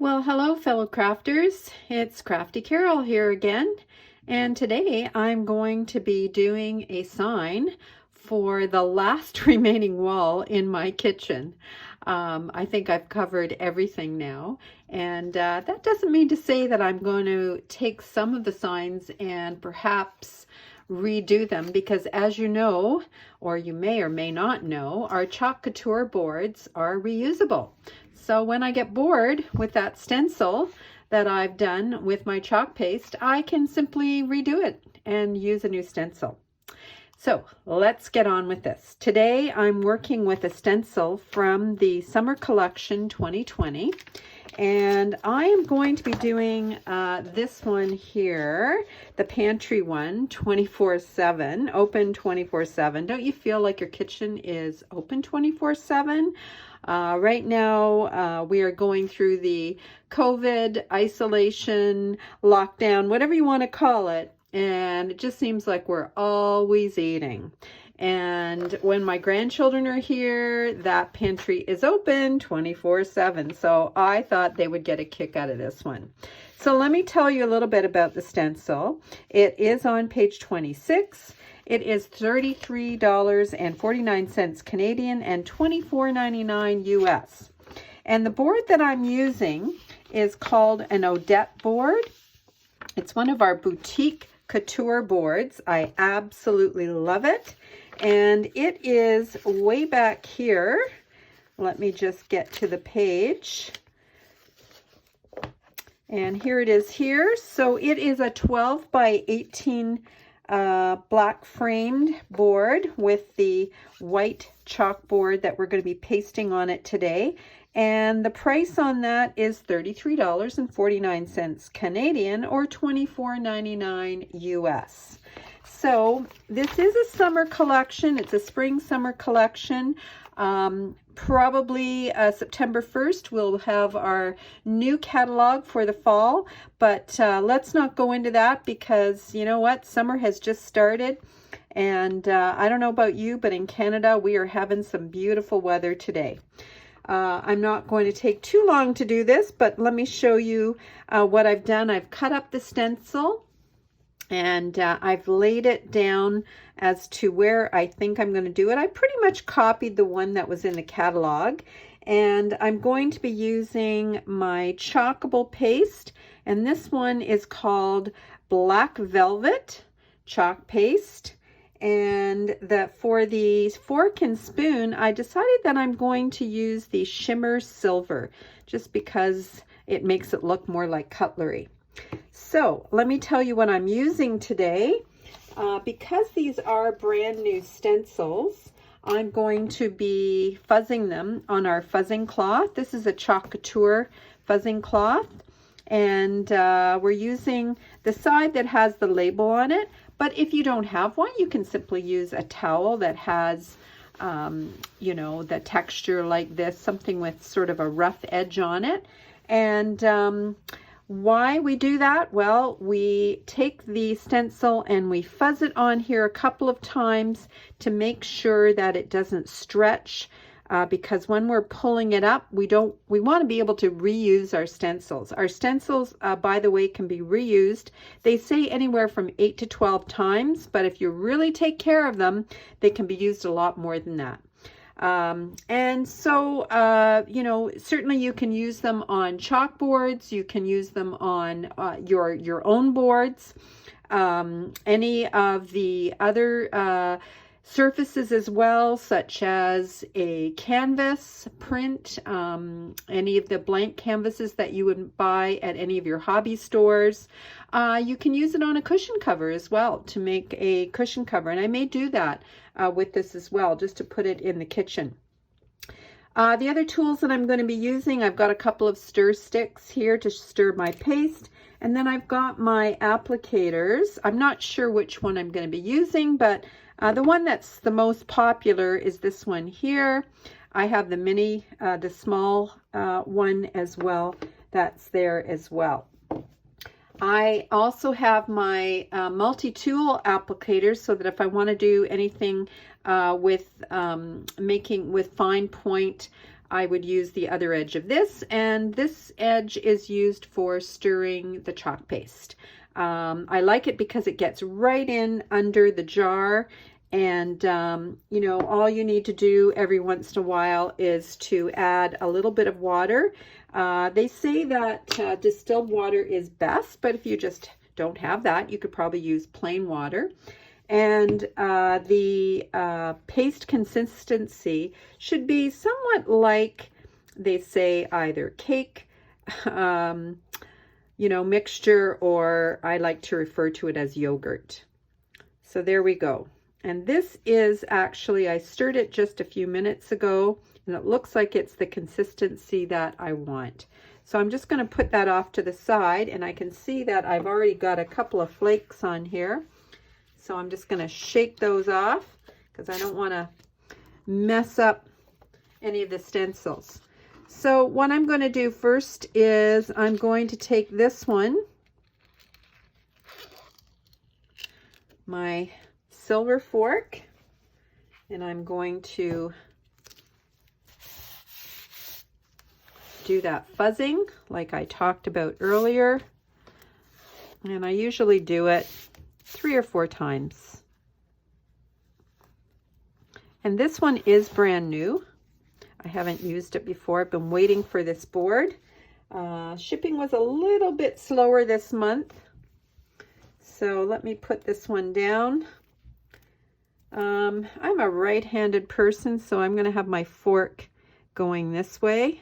Well, hello fellow crafters. It's Crafty Carol here again, and today I'm going to be doing a sign for the last remaining wall in my kitchen. I think I've covered everything now, and that doesn't mean to say that I'm going to take some of the signs and perhaps redo them, because as you know, or you may or may not know, our chalk couture boards are reusable. So when I get bored with that stencil that I've done with my chalk paste, I can simply redo it and use a new stencil. So let's get on with this. Today I'm working with a stencil from the Summer Collection 2020, and I am going to be doing this one here, the Pantry one, 24/7, open 24/7. Don't you feel like your kitchen is open 24/7? Right now, we are going through the COVID isolation, lockdown, whatever you want to call it, and it just seems like we're always eating. And when my grandchildren are here, that pantry is open 24/7. So I thought they would get a kick out of this one. So let me tell you a little bit about the stencil. It is on page 26. It is $33.49 Canadian and $24.99 US. And the board that I'm using is called an Odette board. It's one of our boutique couture boards. I absolutely love it. And it is way back here. Let me just get to the page. And here it is here. So it is a 12 by 18 black framed board with the white chalkboard that we're going to be pasting on it today. And the price on that is $33.49 Canadian or $24.99 US. So this is a summer collection. It's a spring summer collection. Probably September 1st, we'll have our new catalog for the fall, but let's not go into that because you know what? Summer has just started, and I don't know about you, but in Canada, we are having some beautiful weather today. I'm not going to take too long to do this, but let me show you what I've done. I've cut up the stencil, and I've laid it down as to where I think I'm going to do it. I pretty much copied the one that was in the catalog, and I'm going to be using my chalkable paste, and this one is called Black Velvet Chalk Paste. And that for the fork and spoon, I decided that I'm going to use the Shimmer Silver just because it makes it look more like cutlery. So let me tell you what I'm using today. Because these are brand new stencils, I'm going to be fuzzing them on our fuzzing cloth. This is a chalk couture fuzzing cloth, and we're using the side that has the label on it. But if you don't have one, you can simply use a towel that has, you know, the texture like this, something with sort of a rough edge on it. And why we do that? Well, we take the stencil and we fuzz it on here a couple of times to make sure that it doesn't stretch, because when we're pulling it up, we want to be able to reuse our stencils. Our stencils, by the way, can be reused. They say anywhere from 8 to 12 times, but if you really take care of them, they can be used a lot more than that. And so, you know, certainly you can use them on chalkboards. You can use them on your own boards. Any of the other surfaces as well, such as a canvas print, any of the blank canvases that you would buy at any of your hobby stores. You can use it on a cushion cover as well to make a cushion cover, and I may do that with this as well, just to put it in the kitchen. The other tools that I'm going to be using, I've got a couple of stir sticks here to stir my paste, and then I've got my applicators. I'm not sure which one I'm going to be using, but the one that's the most popular is this one here. I have the mini, the small one as well, that's there as well. I also have my multi-tool applicators so that if I want to do anything with making with fine point I would use the other edge of this, and this edge is used for stirring the chalk paste. I like it because it gets right in under the jar, and you know, all you need to do every once in a while is to add a little bit of water. They say that distilled water is best, but if you just don't have that, you could probably use plain water. And the paste consistency should be somewhat like, they say, either cake, you know, mixture, or I like to refer to it as yogurt. So there we go. And this is actually, I stirred it just a few minutes ago, and it looks like it's the consistency that I want. So I'm just going to put that off to the side, and I can see that I've already got a couple of flakes on here. So I'm just going to shake those off because I don't want to mess up any of the stencils. So what I'm going to do first is I'm going to take this one, my silver fork, and I'm going to do that fuzzing like I talked about earlier. And I usually do it 3 or 4 times. And this one is brand new. I haven't used it before. I've been waiting for this board. Shipping was a little bit slower this month. So let me put this one down. I'm a right-handed person, so I'm going to have my fork going this way.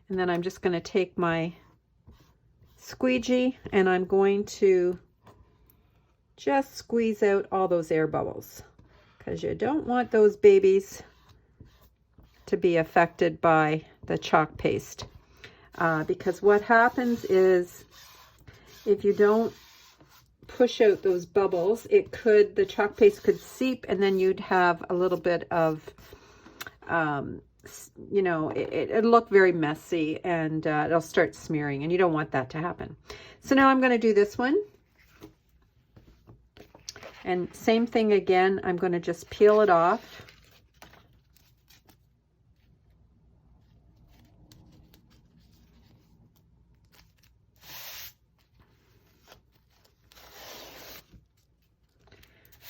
And then I'm just going to take my squeegee and I'm going to just squeeze out all those air bubbles, because you don't want those babies to be affected by the chalk paste. Because what happens is, if you don't push out those bubbles, the chalk paste could seep, and then you'd have a little bit of, you know, it'll look very messy, and it'll start smearing, and you don't want that to happen. So now I'm going to do this one. And same thing again, I'm going to just peel it off.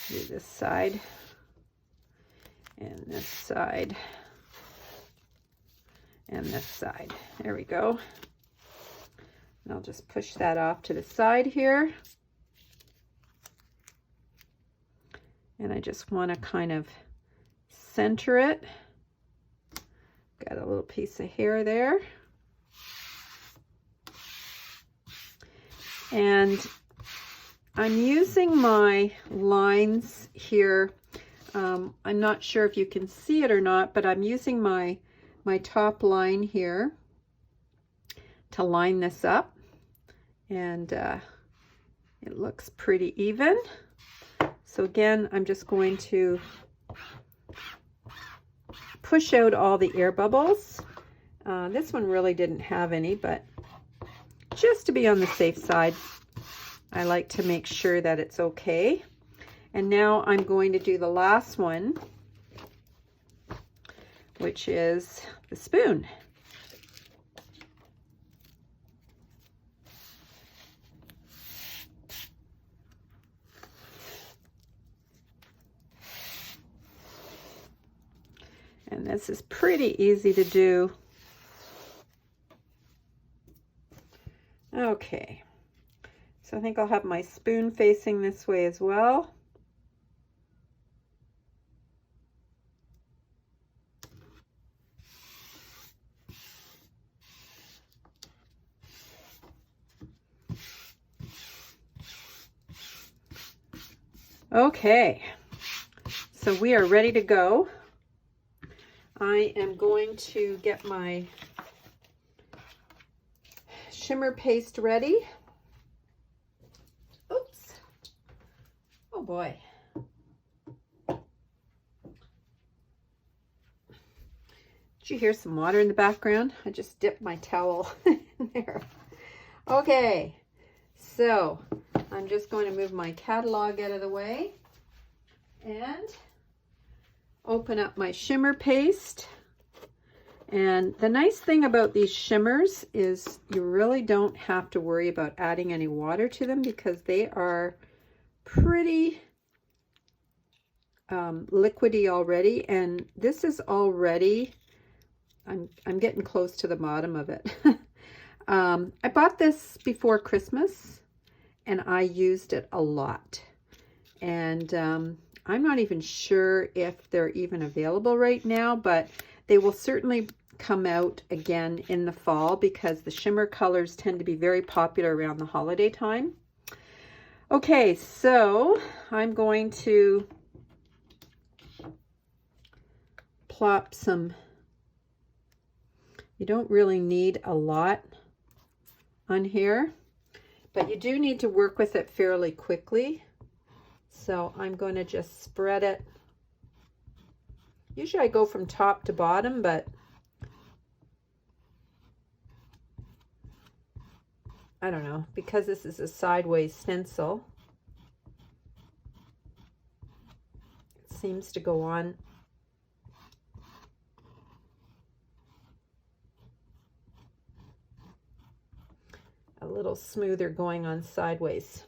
Do this side and this side and this side. There we go. And I'll just push that off to the side here. And I just want to kind of center it. Got a little piece of hair there. And I'm using my lines here. I'm not sure if you can see it or not, but I'm using my top line here to line this up. And it looks pretty even. So again, I'm just going to push out all the air bubbles. This one really didn't have any, but just to be on the safe side, I like to make sure that it's okay. And now I'm going to do the last one, which is the spoon. And this is pretty easy to do. Okay, so I think I'll have my spoon facing this way as well. Okay, so we are ready to go. I am going to get my shimmer paste ready. Oops. Oh boy. Did you hear some water in the background? I just dipped my towel in there. Okay, so I'm just going to move my catalog out of the way. And open up my shimmer paste. And the nice thing about these shimmers is you really don't have to worry about adding any water to them because they are pretty liquidy already. And this is already, I'm getting close to the bottom of it. I bought this before Christmas and I used it a lot. And I'm not even sure if they're even available right now, but they will certainly come out again in the fall because the shimmer colors tend to be very popular around the holiday time. Okay, so I'm going to plop some, you don't really need a lot on here, but you do need to work with it fairly quickly. So I'm going to just spread it. Usually I go from top to bottom, but I don't know, because this is a sideways stencil, it seems to go on a little smoother going on sideways.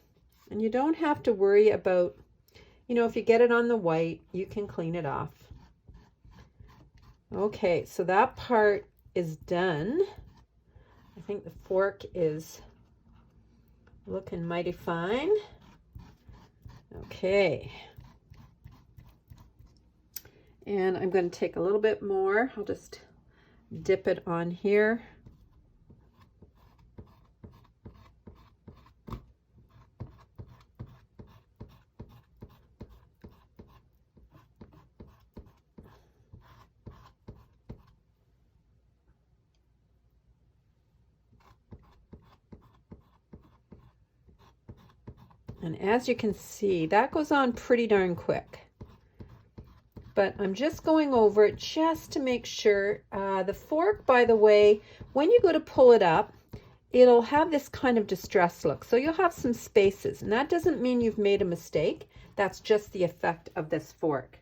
And you don't have to worry about, you know, if you get it on the white, you can clean it off. Okay, so that part is done. I think the fork is looking mighty fine. Okay. And I'm going to take a little bit more. I'll just dip it on here. And as you can see, that goes on pretty darn quick. But I'm just going over it just to make sure. The fork, by the way, when you go to pull it up, it'll have this kind of distressed look. So you'll have some spaces, and that doesn't mean you've made a mistake. That's just the effect of this fork.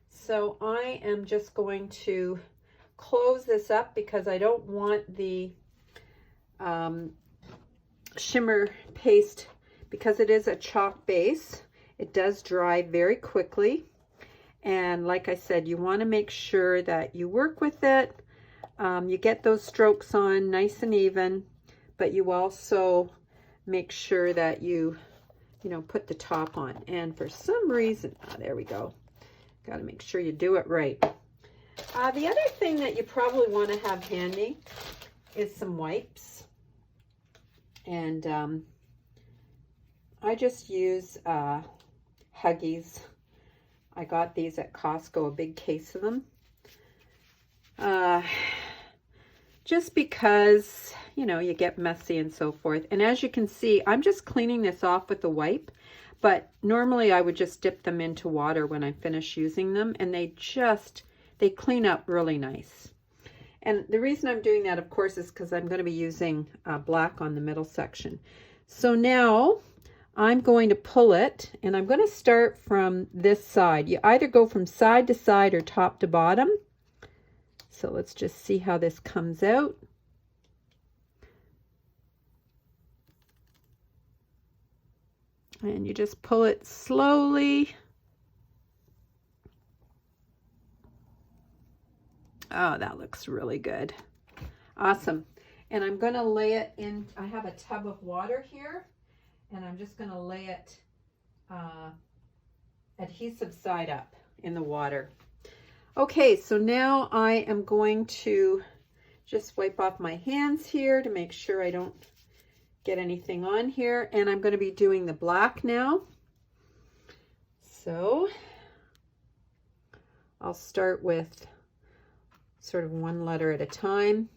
So I am just going to close this up because I don't want the shimmer paste, because it is a chalk base, it does dry very quickly. And like I said, you want to make sure that you work with it. You get those strokes on nice and even, but you also make sure that you put the top on. And for some reason, there we go. Got to make sure you do it right. The other thing that you probably want to have handy is some wipes. And I just use Huggies. I got these at Costco, a big case of them. Just because, you get messy and so forth. And as you can see, I'm just cleaning this off with the wipe. But normally I would just dip them into water when I finish using them. And they clean up really nice. And the reason I'm doing that, of course, is because I'm going to be using black on the middle section. So now I'm going to pull it, and I'm going to start from this side. You either go from side to side or top to bottom. So let's just see how this comes out. And you just pull it slowly. Oh, that looks really good. Awesome. And I'm going to lay it in, I have a tub of water here, and I'm just going to lay it adhesive side up in the water. Okay, so now I am going to just wipe off my hands here to make sure I don't get anything on here. And I'm going to be doing the black now. So I'll start with sort of one letter at a time.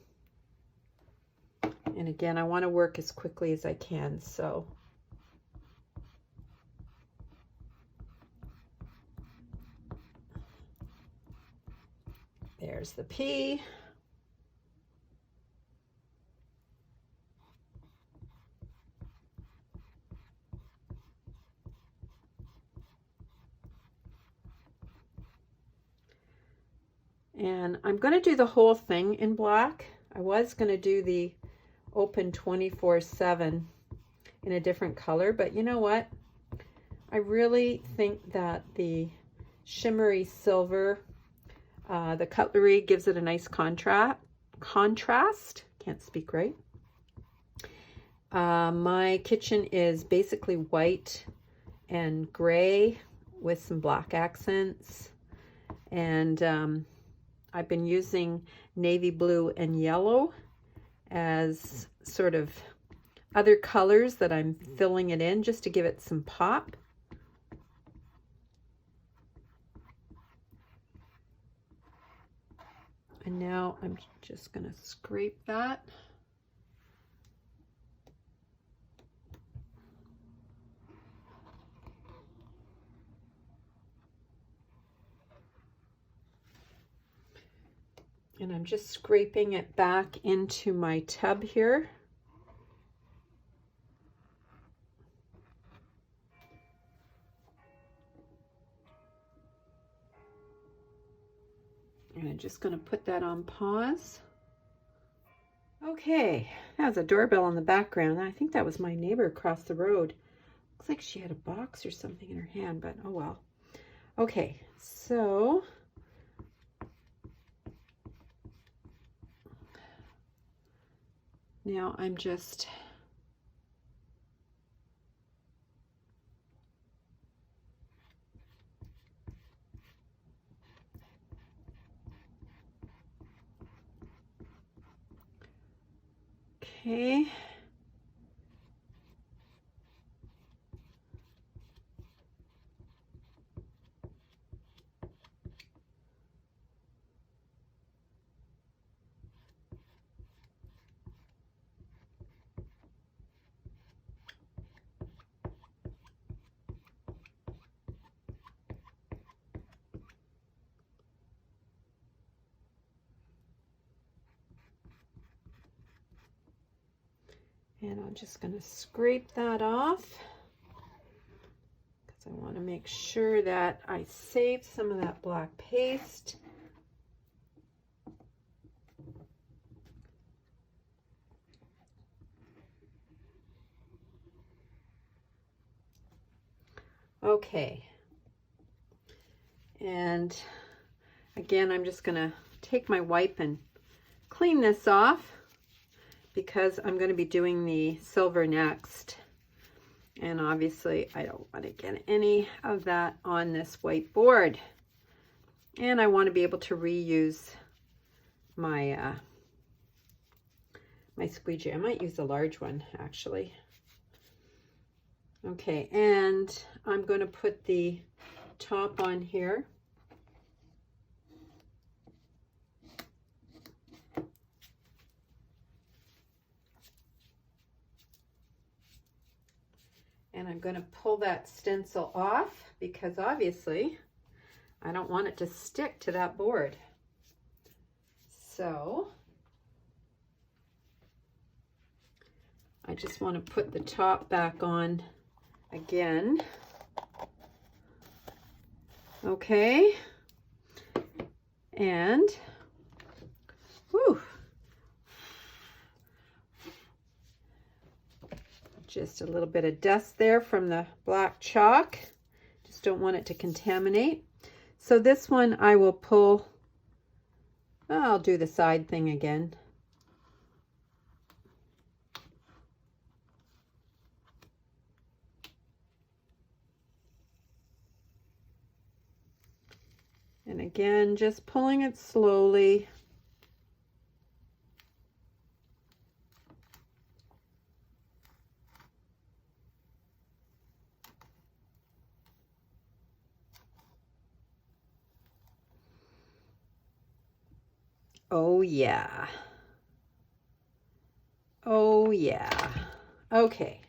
And again, I want to work as quickly as I can. So there's the P. And I'm going to do the whole thing in black. I was going to do the open 24/7 in a different color, but you know what? I really think that the shimmery silver, the cutlery gives it a nice contrast. Can't speak right. My kitchen is basically white and gray with some black accents, and I've been using navy blue and yellow as sort of other colors that I'm filling it in just to give it some pop. And now I'm just going to scrape that. And I'm just scraping it back into my tub here. And I'm just going to put that on pause. Okay, that was a doorbell in the background. I think that was my neighbor across the road. Looks like she had a box or something in her hand, but oh well. Okay, so now I'm just okay. And I'm just going to scrape that off because I want to make sure that I save some of that black paste. Okay. And again, I'm just going to take my wipe and clean this off, because I'm going to be doing the silver next. And obviously I don't want to get any of that on this white board. And I want to be able to reuse my my squeegee. I might use the large one actually. Okay, and I'm going to put the top on here. And I'm going to pull that stencil off because obviously I don't want it to stick to that board. So I just want to put the top back on again. Okay. And whew, just a little bit of dust there from the black chalk. Just don't want it to contaminate. So this one I will pull, I'll do the side thing again. And again, just pulling it slowly. Oh yeah. Oh yeah. Okay.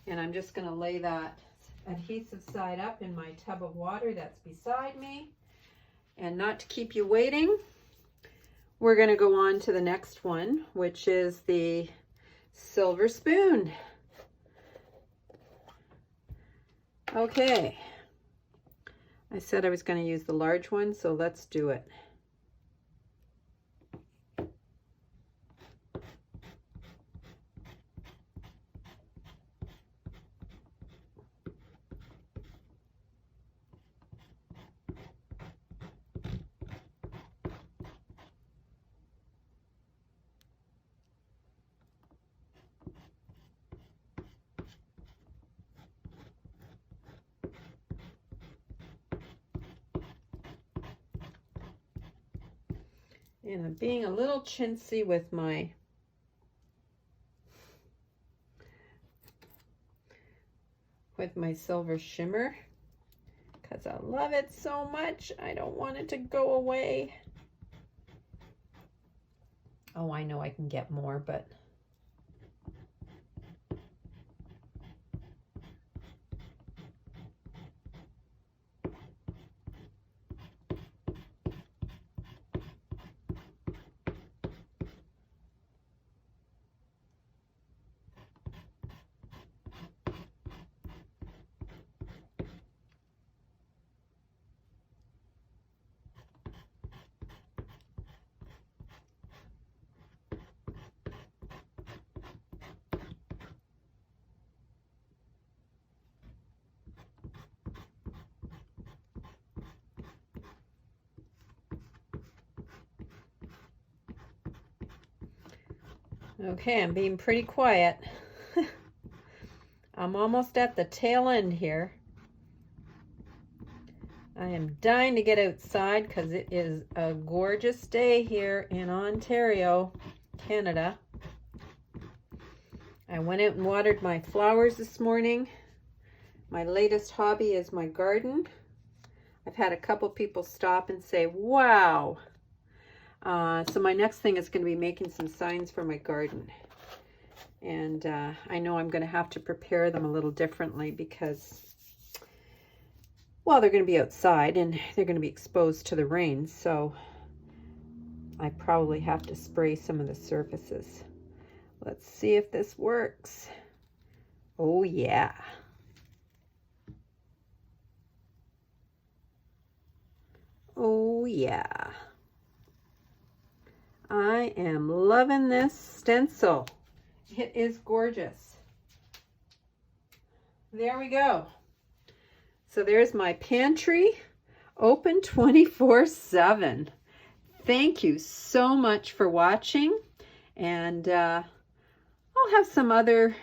And I'm just going to lay that adhesive side up in my tub of water that's beside me. And not to keep you waiting, we're going to go on to the next one, which is the silver spoon. Okay. I said I was going to use the large one, so let's do it. And I'm being a little chintzy with my silver shimmer because I love it so much. I don't want it to go away. Oh, I know I can get more, but okay, I'm being pretty quiet. I'm almost at the tail end here. I am dying to get outside because it is a gorgeous day here in Ontario, Canada. I went out and watered my flowers this morning. My latest hobby is my garden. I've had a couple people stop and say, wow. So my next thing is going to be making some signs for my garden. And I know I'm going to have to prepare them a little differently because, well, they're going to be outside and they're going to be exposed to the rain. So I probably have to spray some of the surfaces. Let's see if this works. Oh, yeah. Oh, yeah. I am loving this stencil. It is gorgeous. There we go. So there's my pantry, open 24/7. Thank you so much for watching. And I'll have some other